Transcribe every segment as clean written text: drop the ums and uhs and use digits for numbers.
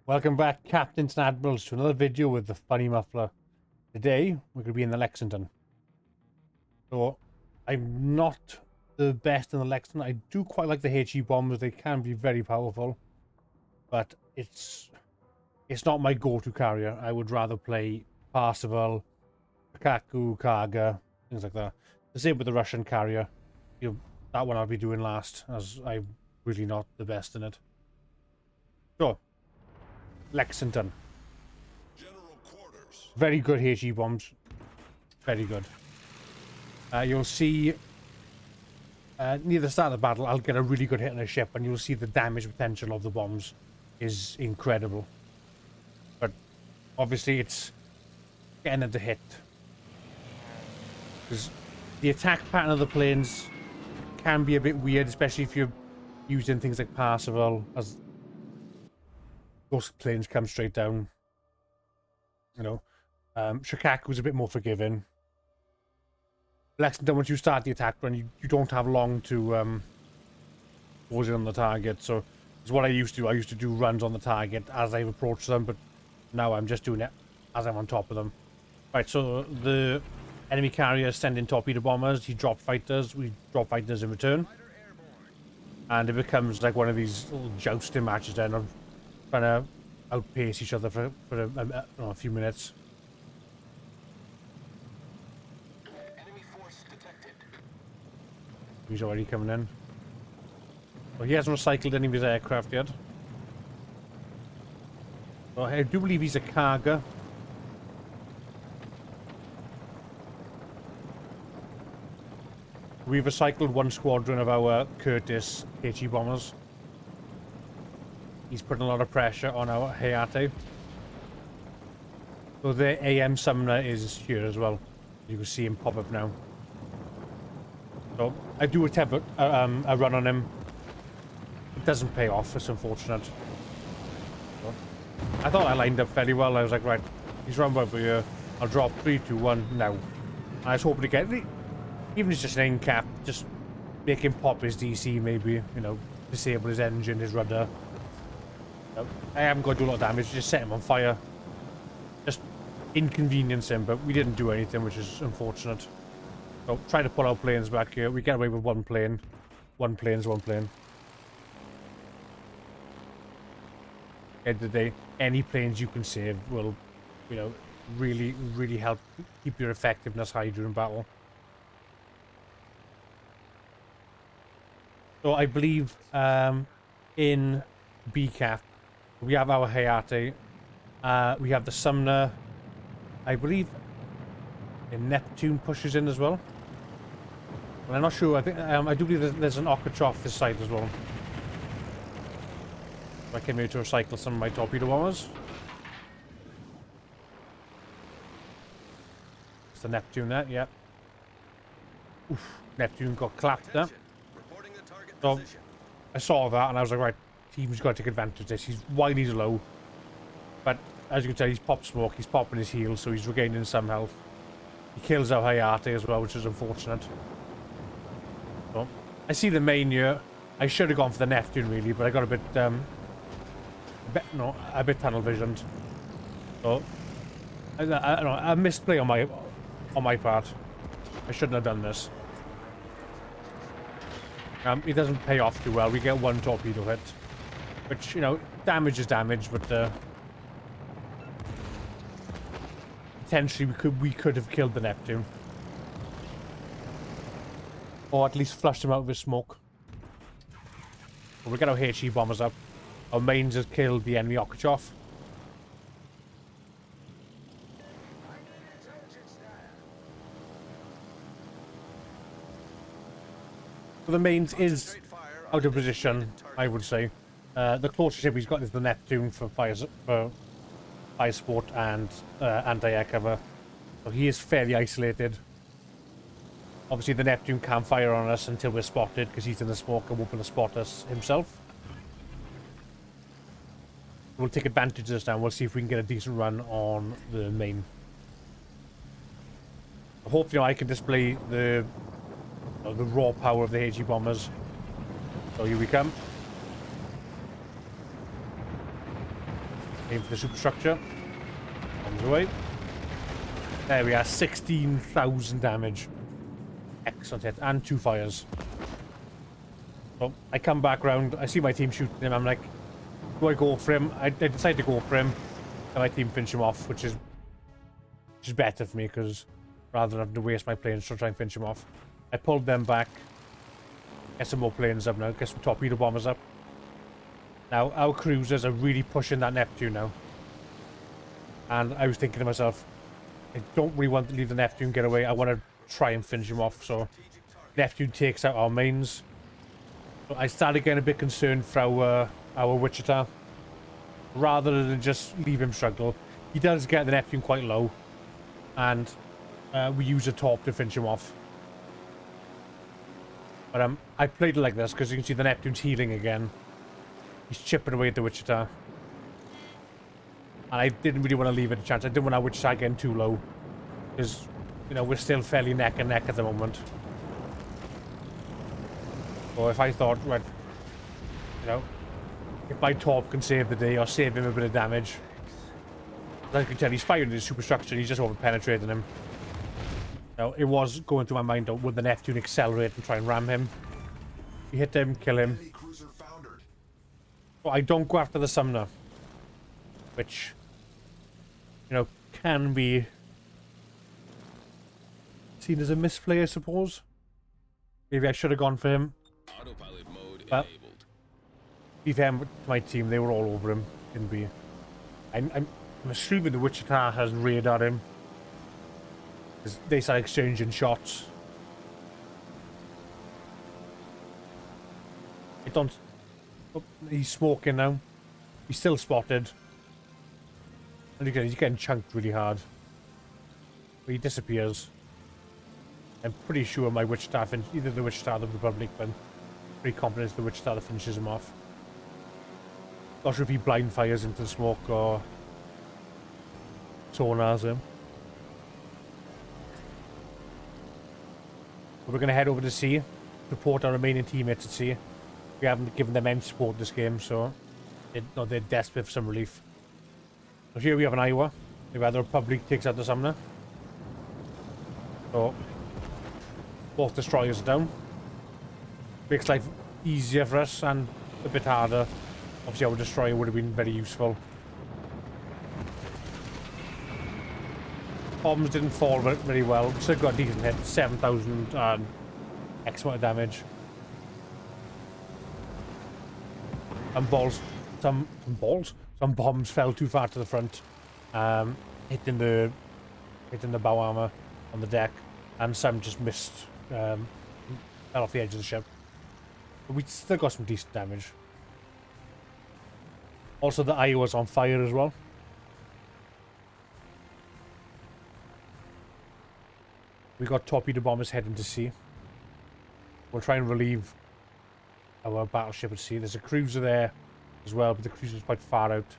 Welcome back, Captains and Admirals, to another video with the funny muffler. Today, we're going to be in the Lexington. So, I'm not the best in the Lexington. I do quite like the HE bombers. They can be very powerful. But it's not my go-to carrier. I would rather play Parseval, Pikaku, Karga, things like that. The same with the Russian carrier. That one I'll be doing last, as I'm really not the best in it. So, Lexington. Very good HE bombs. Very good. You'll see near the start of the battle, I'll get a really good hit on a ship, and you'll see the damage potential of the bombs is incredible. But obviously, it's getting them to hit. Because the attack pattern of the planes can be a bit weird, especially if you're using things like Parseval, as those planes come straight down. You know, Shikaku's a bit more forgiving. Lexington, once you start the attack run, you don't have long to close in on the target. So it's what I used to do. I used to do runs on the target as I approach them, but now I'm just doing it as I'm on top of them. Right, so the enemy carrier is sending torpedo bombers. He dropped fighters. We drop fighters in return. And it becomes like one of these little jousting matches then of trying to outpace each other for a few minutes. Enemy force detected. He's already coming in. Well, he hasn't recycled any of his aircraft yet. Well, I do believe he's a Karga. We've recycled one squadron of our Curtis HE bombers. He's putting a lot of pressure on our Hayate. So the AM summoner is here as well. You can see him pop up now. So I do attempt a run on him. It doesn't pay off. It's unfortunate. So I thought I lined up fairly well. I was like, right, he's run over here. I'll drop 3, 2, 1 now. And I was hoping to get, even if it's just an end cap, just make him pop his DC, maybe, you know, disable his engine, his rudder. I haven't got to do a lot of damage, just set him on fire. Just inconvenience him, but we didn't do anything, which is unfortunate. So, try to pull our planes back here. We get away with one plane. One plane's one plane. End of the day, any planes you can save will, you know, really, really help keep your effectiveness high during battle. So, I believe in BCAF, we have our Hayate, we have the Sumner, I believe Neptune pushes in as well. But I'm not sure, I think I do believe there's an Okatrov this side as well. I came here to recycle some of my torpedo bombers. It's the Neptune there, yeah. Oof, Neptune got clapped there. So I saw that and I was like, right, team's got to take advantage of this. He's widely low, but as you can tell, he's popped smoke, he's popping his heels, so he's regaining some health. He kills our Hayate as well, which is unfortunate. So I see the main here. I should have gone for the Neptune really, but I got a bit tunnel visioned. So a misplay on my part. I shouldn't have done this. It doesn't pay off too well. We get one torpedo hit, which, you know, damage is damage, but potentially we could have killed the Neptune, or at least flushed him out with smoke. But we get our HE bombers up. Our mains has killed the enemy Okatrov. So the mains is out of position, I would say. The closest ship he's got is the Neptune for fire support and anti-air cover. So he is fairly isolated. Obviously the Neptune can't fire on us until we're spotted, because he's in the smoke and won't be able to spot us himself. We'll take advantage of this now. We'll see if we can get a decent run on the main. Hopefully I can display the raw power of the HE bombers. So here we come. Aim for the superstructure. Bombs away. There we are, 16,000 damage. Excellent hit, and 2 fires. So I come back round, I see my team shooting him, I'm like, do I go for him? I decide to go for him, and my team finish him off, which is better for me, because rather than having to waste my planes to try and finish him off. I pulled them back, get some more planes up now, get some torpedo bombers up. Now, our cruisers are really pushing that Neptune now. And I was thinking to myself, I don't really want to leave the Neptune get away, I want to try and finish him off, so Neptune takes out our mains. So I started getting a bit concerned for our Wichita. Rather than just leave him struggle. He does get the Neptune quite low. And we use a torp to finish him off. But I played it like this because you can see the Neptune's healing again. He's chipping away at the Wichita. And I didn't really want to leave it a chance. I didn't want our Wichita getting too low. Because, you know, we're still fairly neck and neck at the moment. So if I thought, right, you know, if my torp can save the day or save him a bit of damage. As I can tell, he's firing his superstructure and he's just over-penetrating him. Now, it was going through my mind, would the Neptune accelerate and try and ram him? We hit him, kill him. So I don't go after the Sumner. Which, you know, can be seen as a misplay, I suppose. Maybe I should have gone for him. Autopilot mode But enabled. be fair to my team, they were all over him. Didn't be. I'm assuming the Wichita has radarred him. Because they started exchanging shots. I don't... Oh, he's smoking now. He's still spotted. And he's getting chunked really hard. But he disappears. I'm pretty sure my Wichita either the Wichita or the Republic, but I'm pretty confident it's the Wichita that finishes him off. Not sure if he blind fires into the smoke or sonars him. But we're going to head over to sea, support our remaining teammates at sea. We haven't given them any support this game, so they're desperate for some relief. So here we have an Iowa. We've had the Republic takes out the Sumner. So both destroyers are down. Makes life easier for us and a bit harder. Obviously our destroyer would have been very useful. Bombs didn't fall very well. Still got a decent hit. 7,000 X amount of damage. Some bombs fell too far to the front, hitting the bow armor on the deck, and some just missed, fell off the edge of the ship. But we still got some decent damage. Also, the Iowa's on fire as well. We got torpedo bombers heading to sea. We'll try and relieve our battleship at sea. There's a cruiser there as well, but the cruiser's quite far out.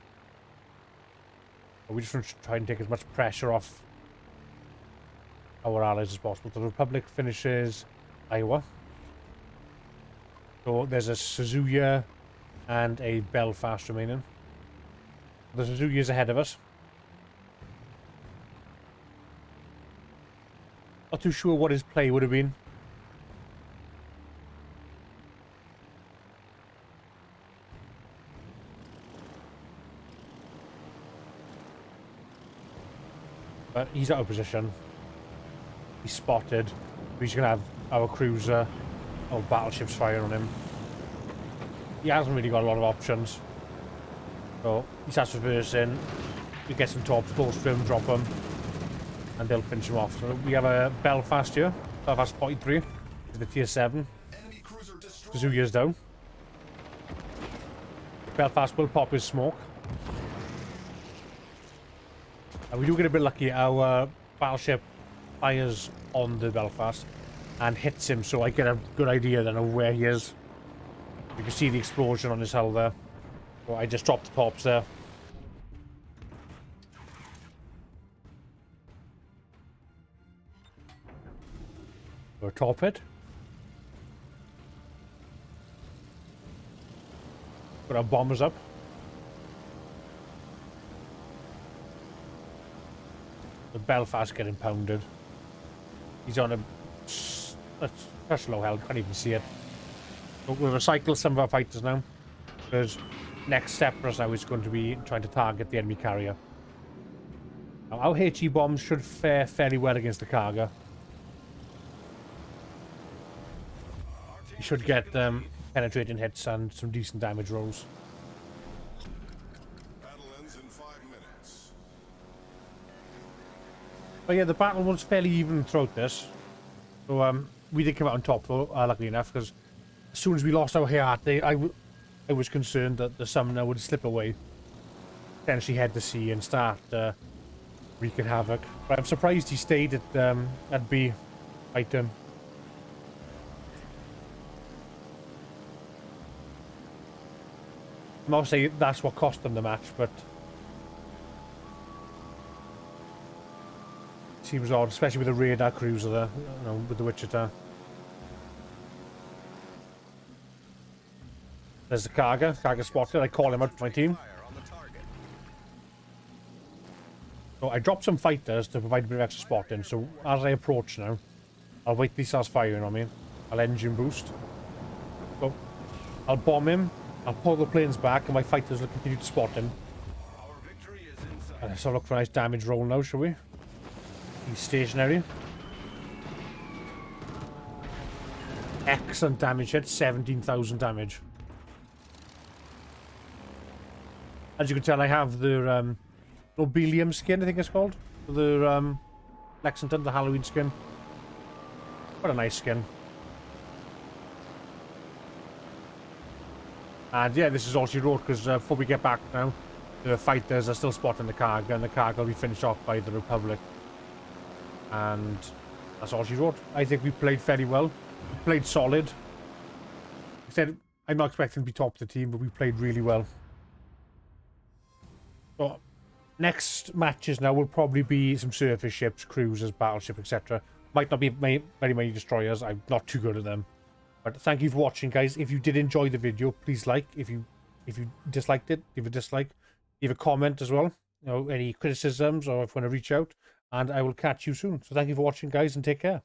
But we just want to try and take as much pressure off our allies as possible. The Republic finishes Iowa. So there's a Suzuya and a Belfast remaining. The Suzuya's ahead of us. Not too sure what his play would have been. But he's out of position. He's spotted. We're just going to have our cruiser or battleships fire on him. He hasn't really got a lot of options. So he starts reversing. We get some torps close to him, drop him, and they'll finish him off. So we have a Belfast here. Belfast 43 is the tier 7. Suzuya's down. Belfast will pop his smoke. And we do get a bit lucky. Our battleship fires on the Belfast and hits him, so I get a good idea then of where he is. You can see the explosion on his hull there. So I just dropped the torps there. Or a torp hit. Put our bombers up. The Belfast getting pounded. He's on a such low health, can't even see it. But we'll recycle some of our fighters now, because next step for us now is going to be trying to target the enemy carrier. Now, our HE bombs should fare fairly well against the cargo. You should get penetrating hits and some decent damage rolls. Battle ends in 5 minutes. But yeah, the battle was fairly even throughout this. So we did come out on top though, luckily enough, because as soon as we lost our Hayate, I was concerned that the summoner would slip away, potentially head to sea and start wreaking havoc. But I'm surprised he stayed at B item. I'm not saying that's what cost them the match, but it seems odd, especially with the radar cruiser there, you know, with the Wichita. There's the Karga spotted. I call him out for my team. So I dropped some fighters to provide a bit of extra spotting, so as I approach now, I'll wait till he starts firing on me. I'll engine boost. So I'll bomb him. I'll pull the planes back and my fighters will continue to spot him. So look for a nice damage roll now, shall we? He's stationary. Excellent damage hit, 17,000 damage. As you can tell, I have the Nobelium skin, I think it's called. The Lexington, the Halloween skin. What a nice skin. And yeah, this is all she wrote, because before we get back now, the fighters are still spotting the cargo, and the cargo will be finished off by the Republic. And that's all she wrote. I think we played fairly well. We played solid. I said, I'm not expecting to be top of the team, but we played really well. So, next matches now will probably be some surface ships, cruisers, battleships, etc. Might not be very many destroyers. I'm not too good at them. But thank you for watching, guys. If you did enjoy the video, please like. If you disliked it, leave a dislike. Leave a comment as well. You know, any criticisms or if you want to reach out. And I will catch you soon. So thank you for watching, guys, and take care.